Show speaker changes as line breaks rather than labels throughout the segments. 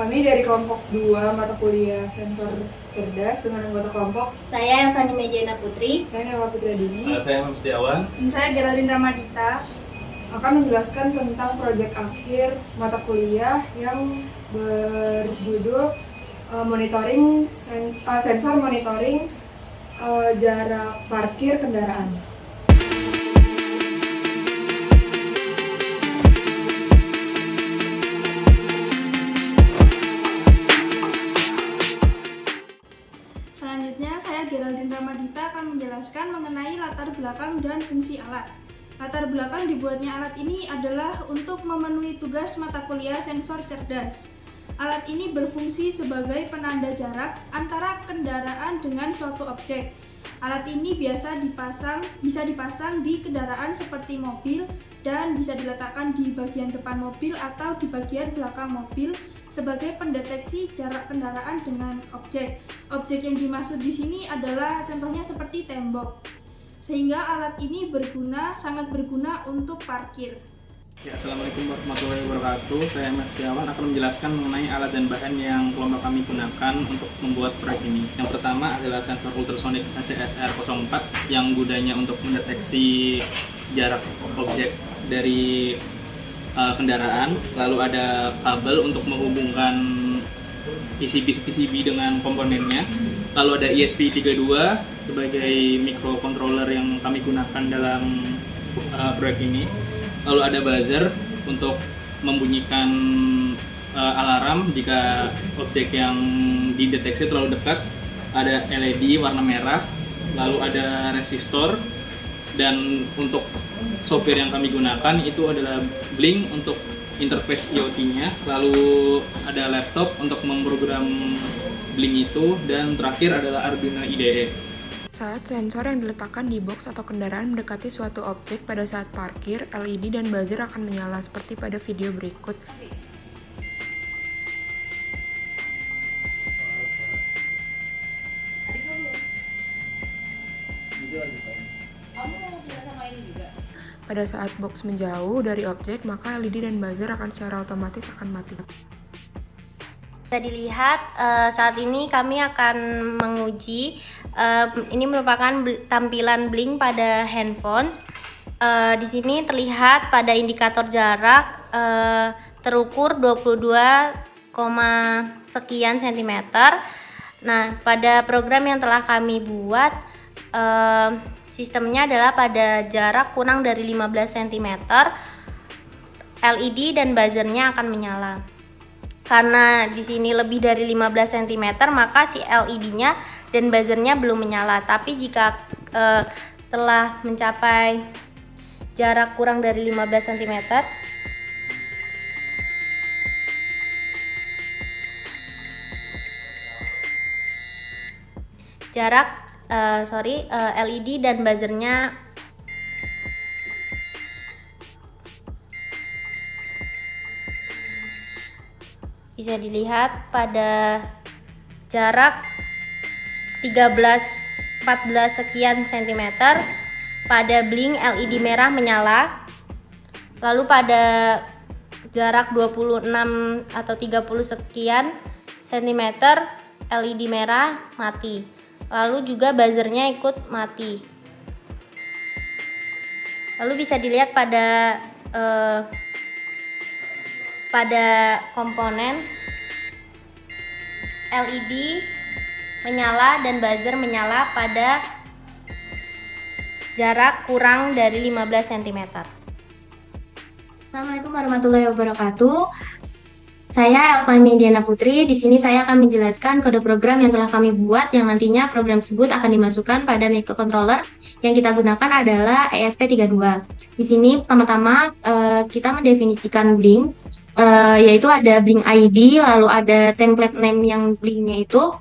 Kami dari kelompok 2 mata kuliah sensor cerdas dengan anggota kelompok.
Saya Elvani Mejena Putri.
Saya Nela Putri Dini.
Saya Imam Setiawan.
Dan saya Geraldine Ramadita.
Akan menjelaskan tentang proyek akhir mata kuliah yang berjudul sensor monitoring jarak parkir kendaraan.
Selanjutnya, saya Geraldine Ramadita akan menjelaskan mengenai latar belakang dan fungsi alat. Latar belakang dibuatnya alat ini adalah untuk memenuhi tugas mata kuliah sensor cerdas. Alat ini berfungsi sebagai penanda jarak antara kendaraan dengan suatu objek. Alat ini bisa dipasang di kendaraan seperti mobil dan bisa diletakkan di bagian depan mobil atau di bagian belakang mobil sebagai pendeteksi jarak kendaraan dengan objek. Objek yang dimaksud di sini adalah contohnya seperti tembok. Sehingga alat ini sangat berguna untuk parkir.
Ya, Assalamualaikum warahmatullahi wabarakatuh. Saya Imam Setiawan akan menjelaskan mengenai alat dan bahan yang kelompok kami gunakan untuk membuat proyek ini. Yang pertama adalah sensor ultrasonic CSR04 yang gunanya untuk mendeteksi jarak objek dari kendaraan. Lalu ada kabel untuk menghubungkan PCB dengan komponennya. Lalu ada ESP32 sebagai microcontroller yang kami gunakan dalam proyek ini. Lalu ada buzzer untuk membunyikan alarm jika objek yang dideteksi terlalu dekat. Ada LED warna merah, lalu ada resistor, dan untuk software yang kami gunakan itu adalah Blink untuk interface IoT-nya. Lalu ada laptop untuk memprogram Blink itu, dan terakhir adalah Arduino IDE.
Saat sensor yang diletakkan di box atau kendaraan mendekati suatu objek pada saat parkir, LED dan buzzer akan menyala seperti pada video berikut. Pada saat box menjauh dari objek, maka LED dan buzzer akan secara otomatis mati.
Bisa dilihat saat ini kami akan menguji, ini merupakan tampilan Blink pada handphone. Di sini terlihat pada indikator jarak terukur 22, sekian cm. Nah, pada program yang telah kami buat, sistemnya adalah pada jarak kurang dari 15 cm, LED dan buzzernya akan menyala. Karena di sini lebih dari 15 cm, maka si LED-nya dan buzzernya belum menyala. Tapi jika telah mencapai jarak kurang dari 15 cm, LED dan buzzernya bisa dilihat pada jarak 13-14 sekian cm. Pada Blink LED merah menyala. Lalu pada jarak 26 atau 30 sekian cm LED merah mati. Lalu juga buzzernya ikut mati. Lalu bisa dilihat pada komponen LED menyala dan buzzer menyala pada jarak kurang dari 15 cm.
Assalamualaikum warahmatullahi wabarakatuh. Saya Elvani Mejena Putri. Di sini saya akan menjelaskan kode program yang telah kami buat, yang nantinya program tersebut akan dimasukkan pada microcontroller. Yang kita gunakan adalah ESP32. Di sini pertama-tama kita mendefinisikan Blink, yaitu ada Blink ID, lalu ada template name yang Blinknya itu,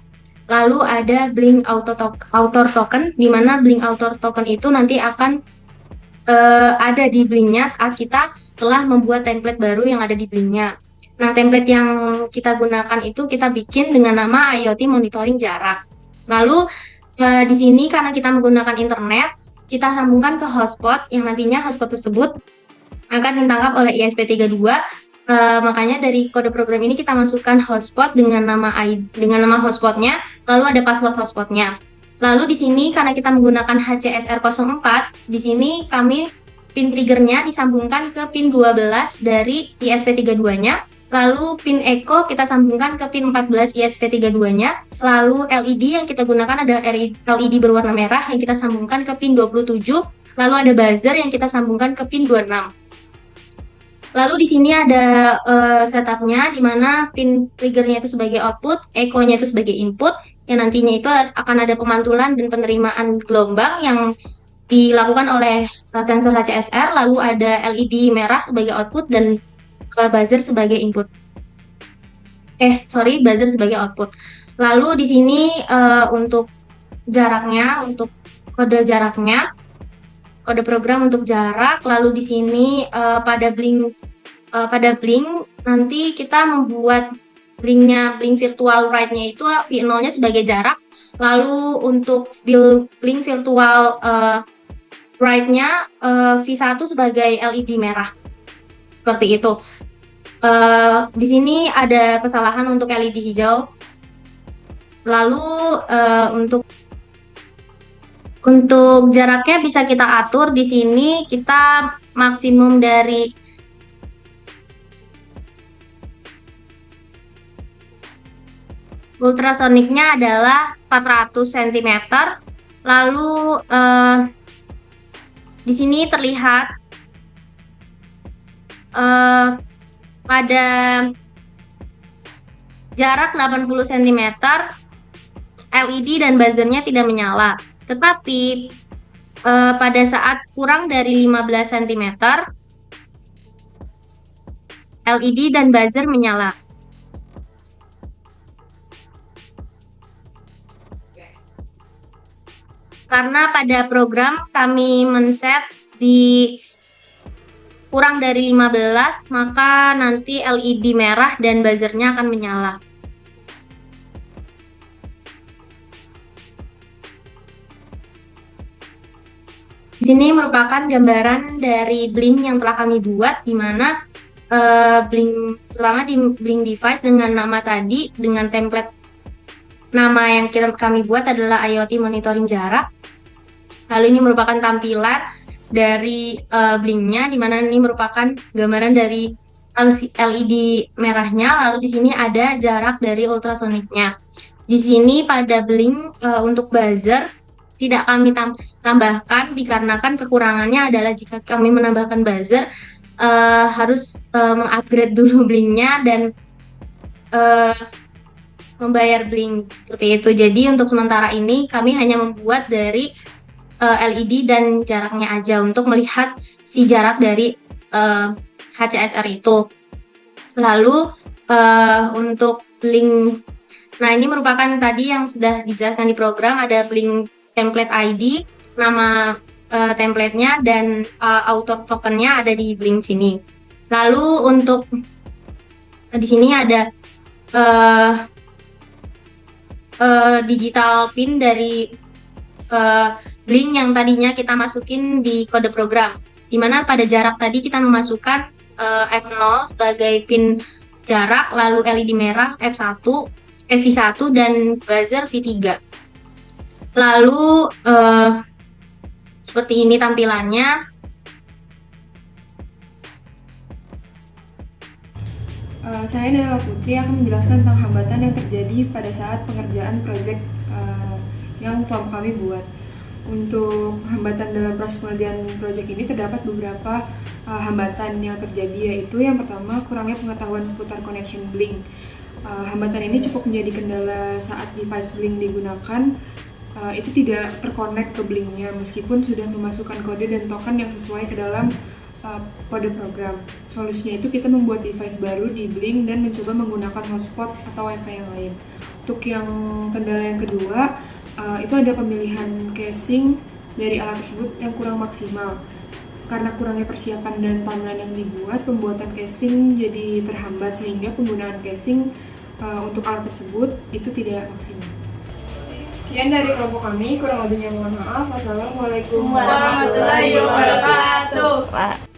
lalu ada Blink Author Token, di mana Blink Author Token itu nanti akan ada di Blinknya saat kita telah membuat template baru yang ada di Blinknya. Nah, template yang kita gunakan itu kita bikin dengan nama IoT Monitoring Jarak. Lalu di sini karena kita menggunakan internet, kita sambungkan ke hotspot yang nantinya hotspot tersebut akan ditangkap oleh ESP32 Makanya dari kode program ini kita masukkan hotspot dengan nama hotspotnya, lalu ada password hotspotnya. Lalu di sini karena kita menggunakan HCSR04, di sini kami pin triggernya disambungkan ke pin 12 dari ISP32-nya, lalu pin echo kita sambungkan ke pin 14 ISP32-nya, lalu LED yang kita gunakan ada LED berwarna merah yang kita sambungkan ke pin 27, lalu ada buzzer yang kita sambungkan ke pin 26. Lalu di sini ada setupnya, di mana pin triggernya itu sebagai output, echo-nya itu sebagai input, yang nantinya itu akan ada pemantulan dan penerimaan gelombang yang dilakukan oleh sensor HCSR, lalu ada LED merah sebagai output dan buzzer sebagai input. Buzzer sebagai output. Lalu di sini untuk jaraknya, untuk kode jaraknya, kode program untuk jarak. Lalu di sini pada blink nanti kita membuat blink virtual write-nya itu V0-nya sebagai jarak. Lalu untuk blink virtual write-nya V1 sebagai LED merah. Seperti itu. Di sini ada kesalahan untuk LED hijau. Lalu untuk jaraknya bisa kita atur. Di sini kita maksimum dari ultrasoniknya adalah 400 cm. Lalu di sini terlihat pada jarak 80 cm LED dan buzzernya tidak menyala. Tetapi pada saat kurang dari 15 cm LED dan buzzer menyala. Karena pada program kami men-set di kurang dari 15, maka nanti LED merah dan buzzernya akan menyala. Di sini merupakan gambaran dari blink yang telah kami buat, di mana blink pertama di blink device dengan nama tadi, dengan template nama yang kami buat adalah IoT monitoring jarak. Lalu ini merupakan tampilan dari blinknya, di mana ini merupakan gambaran dari LED merahnya. Lalu di sini ada jarak dari ultrasoniknya. Di sini pada blink untuk buzzer tidak kami tambahkan, dikarenakan kekurangannya adalah jika kami menambahkan buzzer harus mengupgrade dulu blinknya dan membayar blink seperti itu. Jadi untuk sementara ini kami hanya membuat dari LED dan jaraknya aja untuk melihat si jarak dari HCSR itu. Lalu untuk blink, nah ini merupakan tadi yang sudah dijelaskan di program, ada blink template ID, nama templatenya dan author tokennya ada di blink sini. Lalu untuk di sini ada digital pin dari blink yang tadinya kita masukin di kode program, di mana pada jarak tadi kita memasukkan F0 sebagai pin jarak, lalu LED merah V1 dan buzzer V3. Lalu seperti ini tampilannya.
Saya Nela Putri akan menjelaskan tentang hambatan yang terjadi pada saat pengerjaan proyek yang kelompok kami buat. Untuk hambatan dalam proses pengerjaan proyek ini terdapat beberapa hambatan yang terjadi, yaitu yang pertama, kurangnya pengetahuan seputar connection blink. Hambatan ini cukup menjadi kendala saat device blink digunakan. Itu tidak terkonek ke blinknya meskipun sudah memasukkan kode dan token yang sesuai ke dalam kode program. Solusinya itu kita membuat device baru di blink dan mencoba menggunakan hotspot atau wifi yang lain. Untuk yang kendala yang kedua, itu ada pemilihan casing dari alat tersebut yang kurang maksimal. Karena kurangnya persiapan dan timeline yang dibuat, pembuatan casing jadi terhambat sehingga penggunaan casing untuk alat tersebut itu tidak maksimal. Sekian dari kelompok kami, kurang lebihnya mohon maaf. Wassalamualaikum
warahmatullahi wabarakatuh.